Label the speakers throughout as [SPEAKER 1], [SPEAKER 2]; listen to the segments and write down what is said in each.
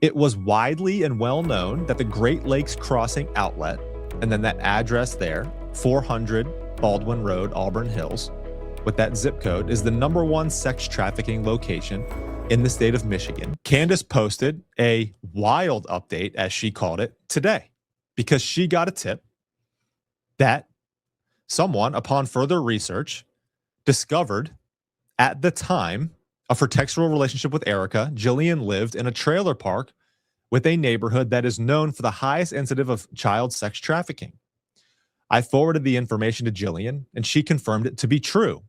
[SPEAKER 1] It was widely and well known that the Great Lakes Crossing outlet, and then that address there, 400 Baldwin Road, Auburn Hills, with that zip code, is the #1 sex trafficking location in the state of Michigan. Candace posted a wild update, as she called it, today, because she got a tip that someone, upon further research, discovered at the time of her textual relationship with Erica, Jillian lived in a trailer park with a neighborhood that is known for the highest incidence of child sex trafficking. I forwarded the information to Jillian, and she confirmed it to be true.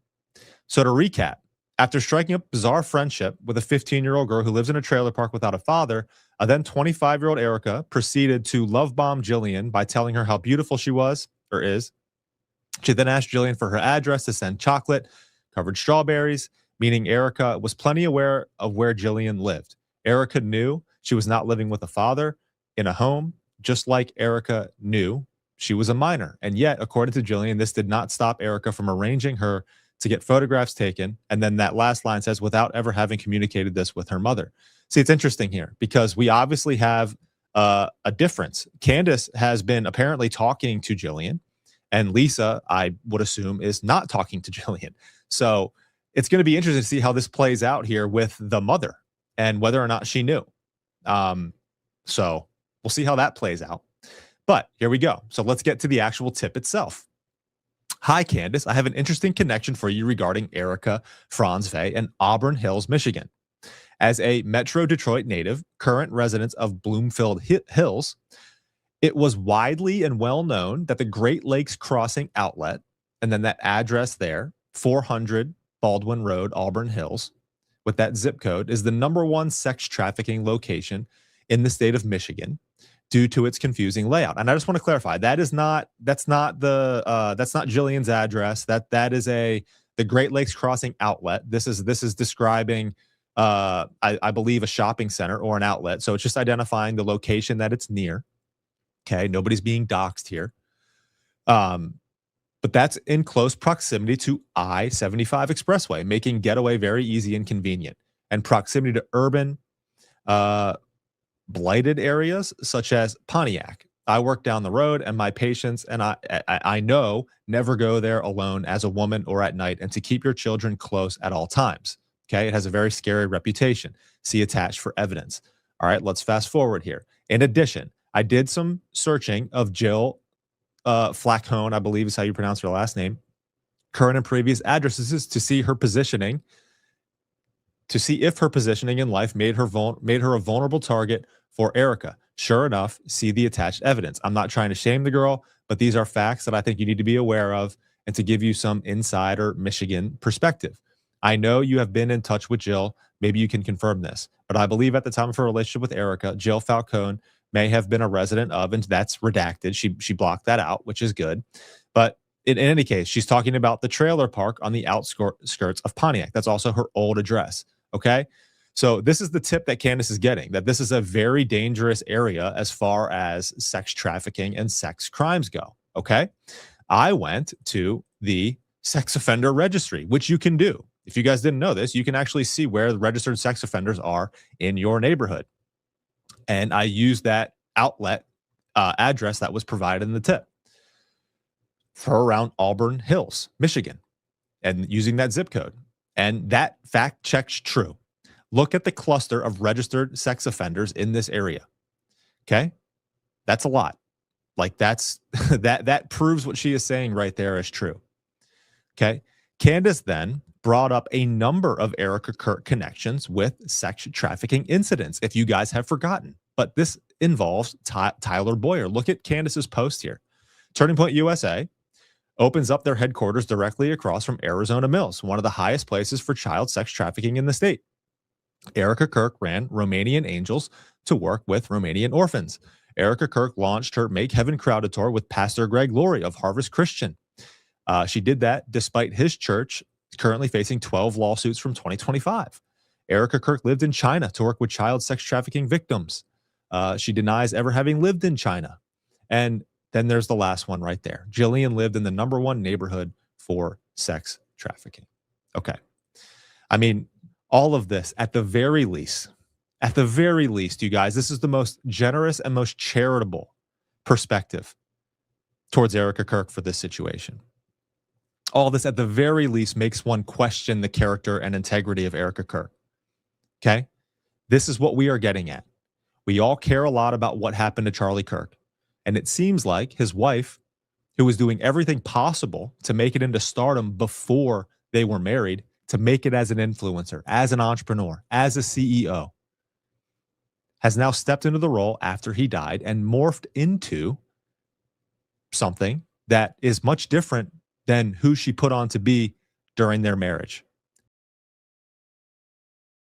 [SPEAKER 1] So to recap, after striking up bizarre friendship with a 15-year-old girl who lives in a trailer park without a father, a then 25-year-old Erica proceeded to love bomb Jillian by telling her how beautiful she was, or is. She then asked Jillian for her address to send chocolate covered strawberries, meaning Erica was plenty aware of where Jillian lived. Erica knew she was not living with a father in a home, just like Erica knew she was a minor. And yet, according to Jillian, this did not stop Erica from arranging her to get photographs taken. And then that last line says, without ever having communicated this with her mother. See, it's interesting here because we obviously have a difference. Candace has been apparently talking to Jillian, and Lisa, I would assume, is not talking to Jillian. So it's going to be interesting to see how this plays out here with the mother and whether or not she knew. So we'll see how that plays out. But here we go. So let's get to the actual tip itself. Hi, Candace. I have an interesting connection for you regarding Erika Fantzve in Auburn Hills, Michigan. As a Metro Detroit native, current resident of Bloomfield Hills, it was widely and well known that the Great Lakes Crossing outlet, and then that address there, 400 Baldwin Road, Auburn Hills, with that zip code, is the #1 sex trafficking location in the state of Michigan due to its confusing layout. And I just want to clarify, that's not Jillian's address. That is the Great Lakes Crossing outlet. This is describing I believe a shopping center or an outlet. So it's just identifying the location that it's near. Okay, nobody's being doxxed here. But that's in close proximity to I-75 expressway, making getaway very easy and convenient, and proximity to urban, blighted areas such as Pontiac. I work down the road, and my patients and I know never go there alone as a woman or at night, and to keep your children close at all times. Okay, it has a very scary reputation. See attached for evidence. All right, let's fast forward here. In addition, I did some searching of Jill Flacone, I believe is how you pronounce her last name, current and previous addresses to see her positioning, to see if her positioning in life made her a vulnerable target for Erica. Sure enough, see the attached evidence. I'm not trying to shame the girl, but these are facts that I think you need to be aware of and to give you some insider Michigan perspective. I know you have been in touch with Jill. Maybe you can confirm this, but I believe at the time of her relationship with Erica, Jill Falcone may have been a resident of, and that's redacted. She blocked that out, which is good. But in any case, she's talking about the trailer park on the outskirts of Pontiac. That's also her old address. Okay. So this is the tip that Candace is getting, that this is a very dangerous area as far as sex trafficking and sex crimes go. Okay. I went to the sex offender registry, which you can do. If you guys didn't know this, you can actually see where the registered sex offenders are in your neighborhood. And I used that outlet address that was provided in the tip for around Auburn Hills, Michigan, and using that zip code. And that fact checks true. Look at the cluster of registered sex offenders in this area. Okay? That's a lot. Like that's that proves what she is saying right there is true. Okay? Candace then brought up a number of Erika Kirk connections with sex trafficking incidents, if you guys have forgotten. But this involves Tyler Boyer. Look at Candace's post here. Turning Point USA opens up their headquarters directly across from Arizona Mills, one of the highest places for child sex trafficking in the state. Erika Kirk ran Romanian Angels to work with Romanian orphans. Erika Kirk launched her Make Heaven Crowded tour with Pastor Greg Laurie of Harvest Christian. She did that despite his church currently facing 12 lawsuits from 2025. Erika Kirk lived in China to work with child sex trafficking victims. She denies ever having lived in China. And then there's the last one right there. Jillian lived in the #1 neighborhood for sex trafficking. Okay. I mean, all of this, at the very least, At the very least, you guys, this is the most generous and most charitable perspective towards Erika Kirk for this situation. All this, at the very least, makes one question the character and integrity of Erika Kirk. Okay? This is what we are getting at. We all care a lot about what happened to Charlie Kirk. And it seems like his wife, who was doing everything possible to make it into stardom before they were married, to make it as an influencer, as an entrepreneur, as a CEO, has now stepped into the role after he died and morphed into something that is much different than who she put on to be during their marriage.